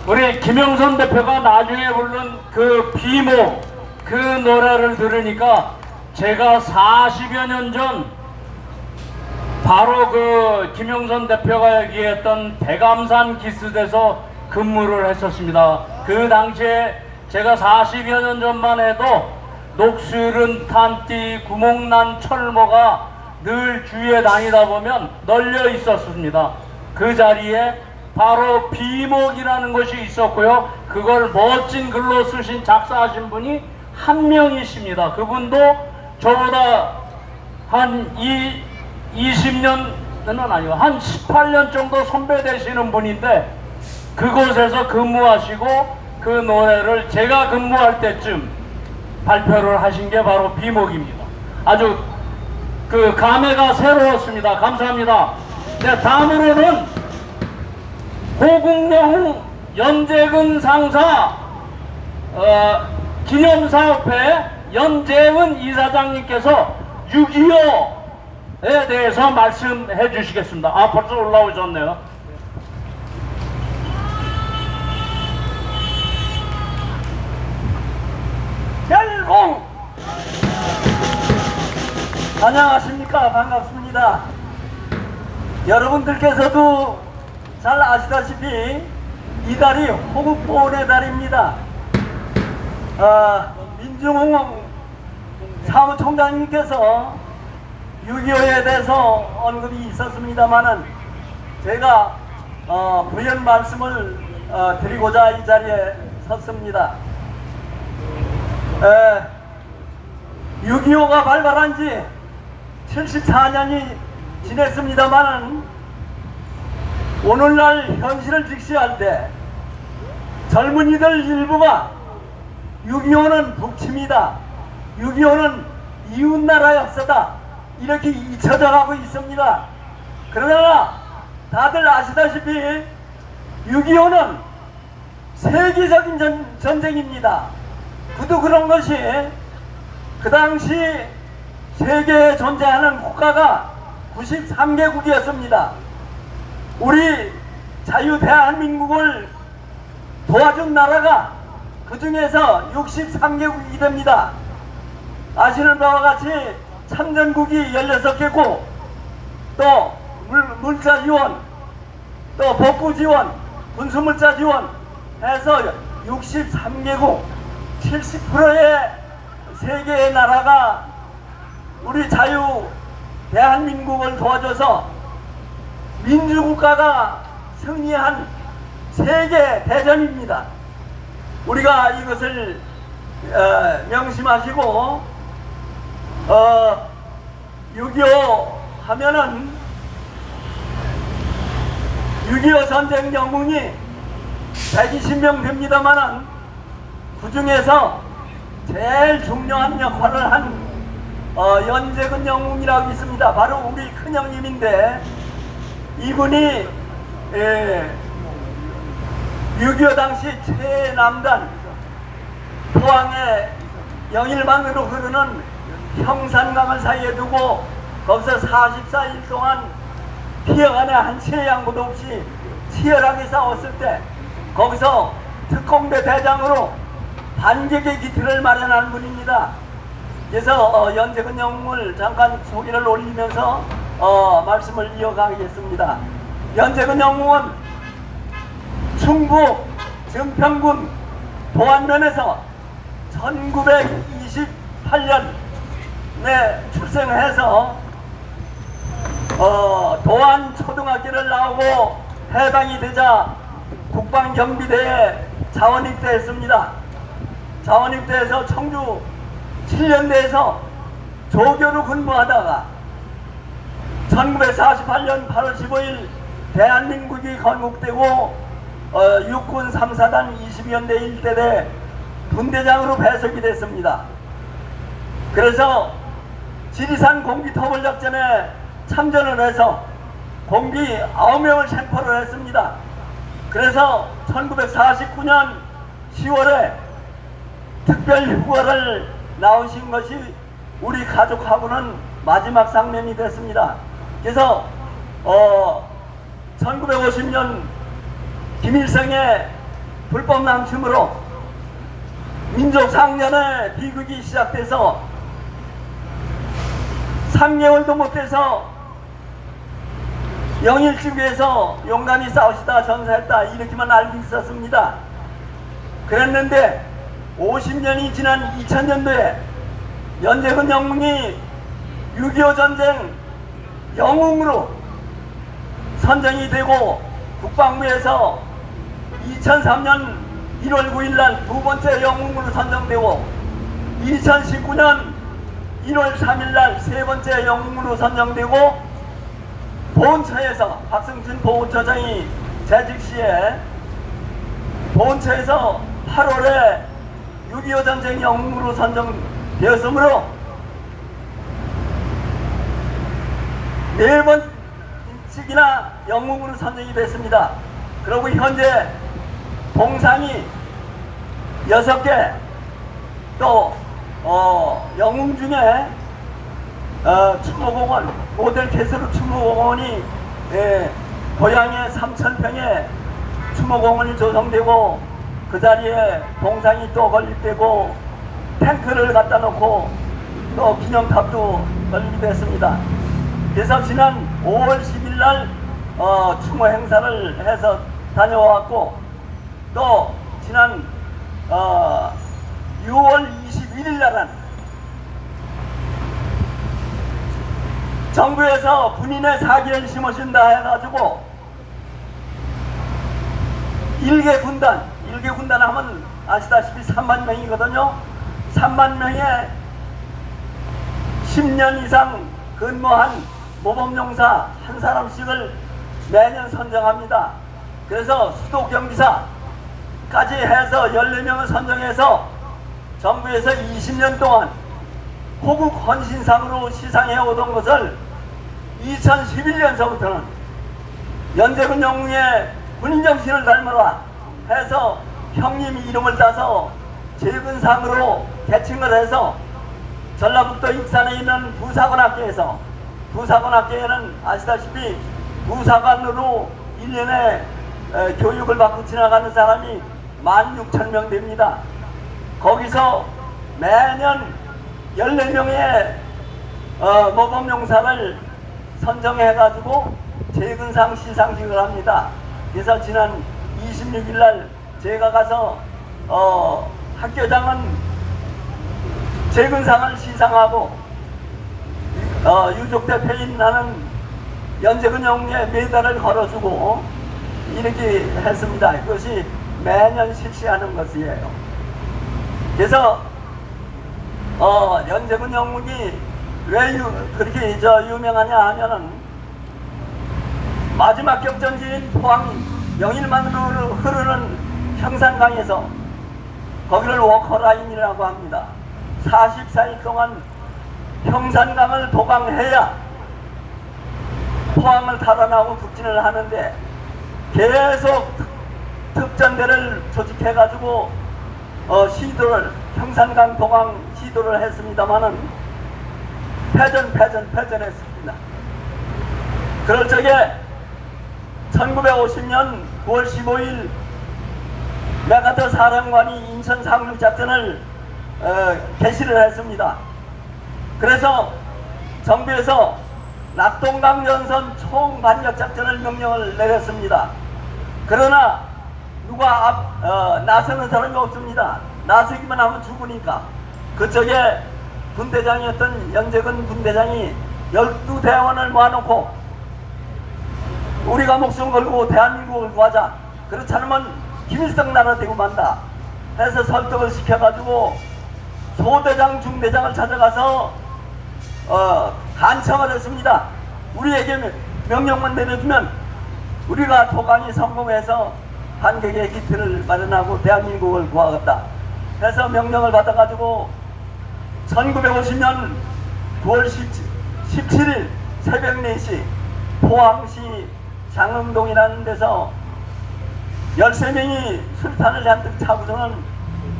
우리 김영선 대표가 나중에 부른 그 비모 그 노래를 들으니까 제가 40여 년 전 바로 그 김영선 대표가 얘기했던 대감산 기슭에서 근무를 했었습니다. 그 당시에 제가 40여 년 전만 해도 녹슬은 탄띠 구멍난 철모가 늘 주위에 다니다 보면 널려 있었습니다. 그 자리에 바로 비목이라는 것이 있었고요. 그걸 멋진 글로 쓰신 작사하신 분이 한 명이십니다. 그분도 저보다 한 20년은 아니고 한 18년 정도 선배 되시는 분인데 그곳에서 근무하시고 그 노래를 제가 근무할 때쯤 발표를 하신 게 바로 비목입니다. 아주 그 감회가 새로웠습니다. 감사합니다. 네, 다음으로는 호국영웅 연재근 상사 기념사업회 연재은 이사장님께서 6.25에 대해서 말씀해 주시겠습니다. 아, 벌써 올라오셨네요. 멸공! 안녕하십니까. 반갑습니다. 여러분들께서도 잘 아시다시피 이달이 호국보훈의 달입니다. 민중홍 사무총장님께서 6.25에 대해서 언급이 있었습니다만은 제가 부연 말씀을 드리고자 이 자리에 섰습니다. 6.25가 발발한 지 74년이 지냈습니다만은 오늘날 현실을 직시할 때 젊은이들 일부가 6.25는 북침이다, 6.25는 이웃나라 역사다 이렇게 잊혀져 가고 있습니다. 그러나 다들 아시다시피 6.25는 세계적인 전쟁입니다. 그도 그런 것이 그 당시 세계에 존재하는 국가가 93개국이었습니다. 우리 자유 대한민국을 도와준 나라가 그 중에서 63개국이 됩니다. 아시는 바와 같이 참전국이 16개국, 또 물자 지원, 또 복구 지원, 군수물자 지원 해서 63개국 70%의 세계의 나라가 우리 자유 대한민국을 도와줘서 민주국가가 승리한 세계 대전입니다. 우리가 이것을 명심하시고 6.25 하면은 6.25 전쟁 영웅이 120명 됩니다만은 그 중에서 제일 중요한 역할을 한 연재근 영웅이라고 있습니다. 바로 우리 큰형님인데 이분이 6.25 당시 최남단 포항의 영일만으로 흐르는 형산강을 사이에 두고 거기서 44일 동안 피해간에 한 치의 양보도 없이 치열하게 싸웠을 때 거기서 특공대 대장으로 반격의 기틀을 마련한 분입니다. 그래서 연재근 영웅을 잠깐 소개를 올리면서 말씀을 이어가겠습니다. 연재근 영웅은 충북 증평군 도안면에서 1928년에 출생해서 도안 초등학교를 나오고 해방이 되자 국방경비대에 자원입대했습니다. 자원입대해서 청주 7년대에서 조교로 근무하다가 1948년 8월 15일 대한민국이 건국되고 육군 3사단 22연대 일대대 분대장으로 배속이 됐습니다. 그래서 지리산 공기 토벌 작전에 참전을 해서 공기 9명을 생포를 했습니다. 그래서 1949년 10월에 특별 휴가를 나오신 것이 우리 가족하고는 마지막 상면이 됐습니다. 그래서 1950년 김일성의 불법 남침으로 민족 상년의 비극이 시작돼서 3개월도 못 돼서 영일지구에서 용감히 싸우시다 전사했다 이렇게만 알고 있었습니다. 그랬는데 50년이 지난 2000년도에 연재근 영웅이 6.25 전쟁 영웅으로 선정이 되고 국방부에서 2003년 1월 9일날 두 번째 영웅으로 선정되고 2019년 1월 3일날 세 번째 영웅으로 선정되고 보훈처에서 박승진 보훈처장이 재직 시에 보훈처에서 8월에 6.25 전쟁 영웅으로 선정되었으므로 네 번씩이나 영웅으로 선정이 됐습니다. 그리고 현재 동상이 6개 또 영웅 중에 추모공원 모델 개수로 추모공원이 고향에 3,000평의 추모공원이 조성되고 그 자리에 동상이 또 건립되고 탱크를 갖다 놓고 또 기념탑도 건립이 됐습니다. 그래서 지난 5월 10일날 추모 행사를 해서 다녀왔고 또 지난 6월 21일날은 정부에서 군인의 사기를 심으신다 해가지고 일개 군단 하면 아시다시피 3만 명이거든요. 3만 명의 10년 이상 근무한 모범용사 한 사람씩을 매년 선정합니다. 그래서 수도경비사까지 해서 14명을 선정해서 정부에서 20년 동안 호국 헌신상으로 시상해 오던 것을 2011년서부터는 연재근 영웅의 군인정신을 닮아라 해서 형님 이름을 따서 재근상으로 개칭을 해서 전라북도 익산에 있는 부사관학교에서 부사관학교에는 아시다시피 부사관으로 1년에 교육을 받고 지나가는 사람이 16,000명 됩니다. 거기서 매년 14명의 모범용사를 선정해가지고 재근상 시상식을 합니다. 그래서 지난 26일날 제가 가서 학교장은 재근상을 시상하고 유족 대표인 나는 연재근 영웅의 메달을 걸어주고 이렇게 했습니다. 그것이 매년 실시하는 것이에요. 그래서 연재근 영웅이 왜 그렇게 유명하냐 하면은 마지막 격전지인 포항 영일만으로 흐르는 형산강에서 거기를 워커라인이라고 합니다. 44일 동안 형산강을 도강해야 포항을 탈환하고 북진을 하는데 계속 특전대를 조직해가지고 시도를 형산강 도강 시도를 했습니다마는 패전했습니다. 그럴 적에 1950년 9월 15일 메가더 사령관이 인천 상륙작전을 개시를 했습니다. 그래서 정부에서 낙동강 연선 총반격작전을 명령을 내렸습니다. 그러나 누가 나서는 사람이 없습니다. 나서기만 하면 죽으니까. 그쪽에 군대장이었던 연재근 군대장이 12대원을 모아놓고 우리가 목숨 걸고 대한민국을 구하자. 그렇지 않으면 김일성 나라 되고 만다 해서 설득을 시켜가지고 소대장 중대장을 찾아가서 간청을 했습니다. 우리에게 명령만 내려주면 우리가 도강이 성공해서 반격의 기틀을 마련하고 대한민국을 구하겠다 해서 명령을 받아가지고 1950년 9월 17일 새벽 4시 포항시 장흥동이라는 데서 13명이 술탄을 잔뜩 차고서는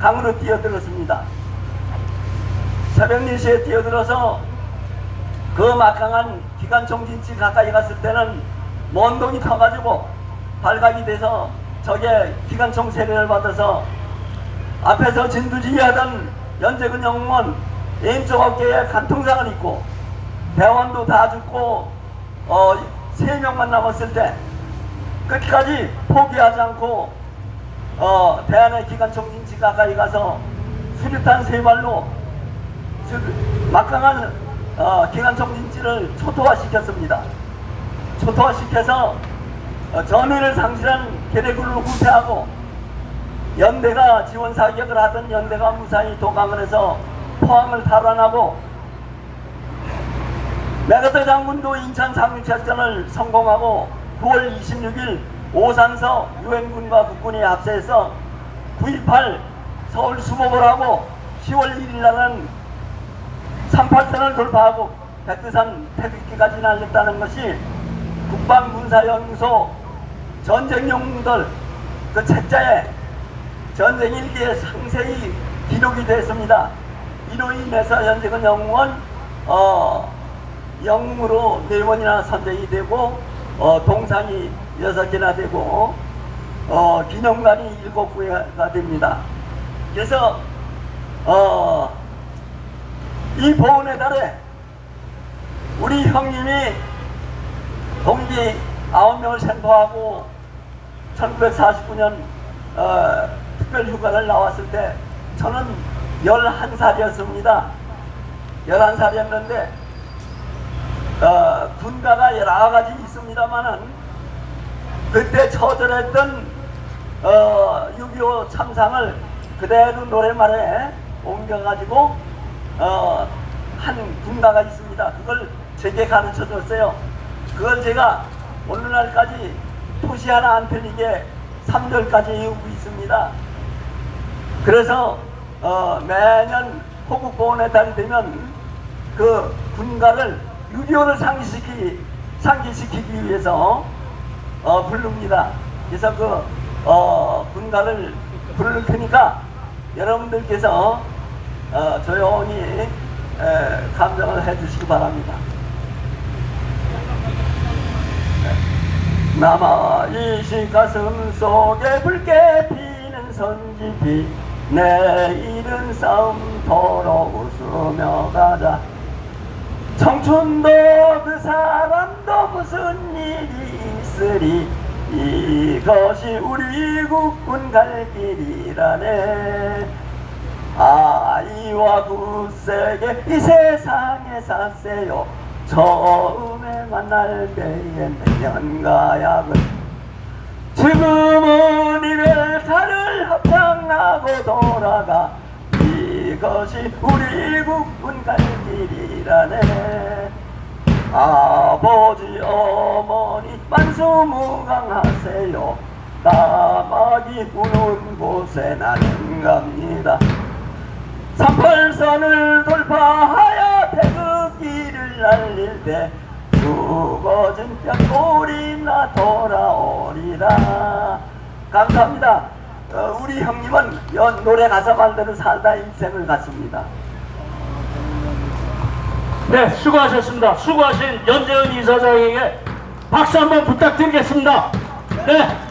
강으로 뛰어들었습니다. 새벽 4시에 뛰어들어서 그 막강한 기관총 진치 가까이 갔을 때는 먼동이 터가지고 발각이 돼서 저게 기관총 세례를 받아서 앞에서 진두지휘하던 연재근 영웅은 왼쪽 어깨에 간통상을 입고 대원도 다 죽고 3명만 남았을 때 끝까지 포기하지 않고 대한의 기관총 진지 가까이 가서 수류탄 3발로 막강한 기관총 진지를 초토화시켰습니다. 초토화시켜서 전위를 상실한 계래군을 후퇴하고 연대가 지원 사격을 하던 연대가 무사히 도강을 해서 포항을 탈환하고 메가더 장군도 인천 상륙작전을 성공하고 9월 26일 오산서 유엔군과 국군이 합세해서 9.28 서울 수복을 하고 10월 1일 날은 38선을 돌파하고 백두산 태극기까지 날렸다는 것이 국방군사연구소 전쟁용들 그 책자에 전쟁 일기에 상세히 기록이 됐습니다. 이로 인해서 연재근 영웅은 영웅으로 4번이나 선정이 되고 동상이 6개나 되고 기념관이 7개가 됩니다. 그래서 이 보훈의 달에 우리 형님이 동기 9명을 생포하고 1949년 특별휴가를 나왔을 때 저는 11살이었습니다. 11살이었는데 군가가 여러 가지 있습니다만은 그때 처절했던 6.25 참상을 그대로 노래말에 옮겨가지고 한 군가가 있습니다. 그걸 제게 가르쳐 줬어요. 그걸 제가 오늘날까지 토시 하나 안 틀리게 3절까지 외우고 있습니다. 그래서 매년 호국보훈의 달이 되면 그 군가를 6.25를 상기시키기 위해서 부릅니다. 그래서 그 군가를 부를 테니까 여러분들께서 조용히 감상을 해주시기 바랍니다. 남아 이 시 가슴 속에 붉게 피는 선지피 내일은 싸움터로 웃으며 가자. 청춘도 그 사람도 무슨 일이 있으리 이것이 우리 국군 갈 길이라네. 아이와 굳세게 이 세상에 사세요. 처음에 만날 때의 내년가약은 지금은 이별타를 합장하고 돌아가 이것이 우리 국군 갈 길이라네. 아버지 어머니 만수무강하세요. 까마귀 우는 곳에 나는 갑니다. 38선을 돌파하여 태극기를 날릴 때 죽어진 뼈골이나 돌아오리라. 감사합니다. 우리 형님은 노래 가사 말대로 살다 인생을 갔습니다. 네, 수고하셨습니다. 수고하신 연재은 이사장에게 박수 한번 부탁드리겠습니다. 네.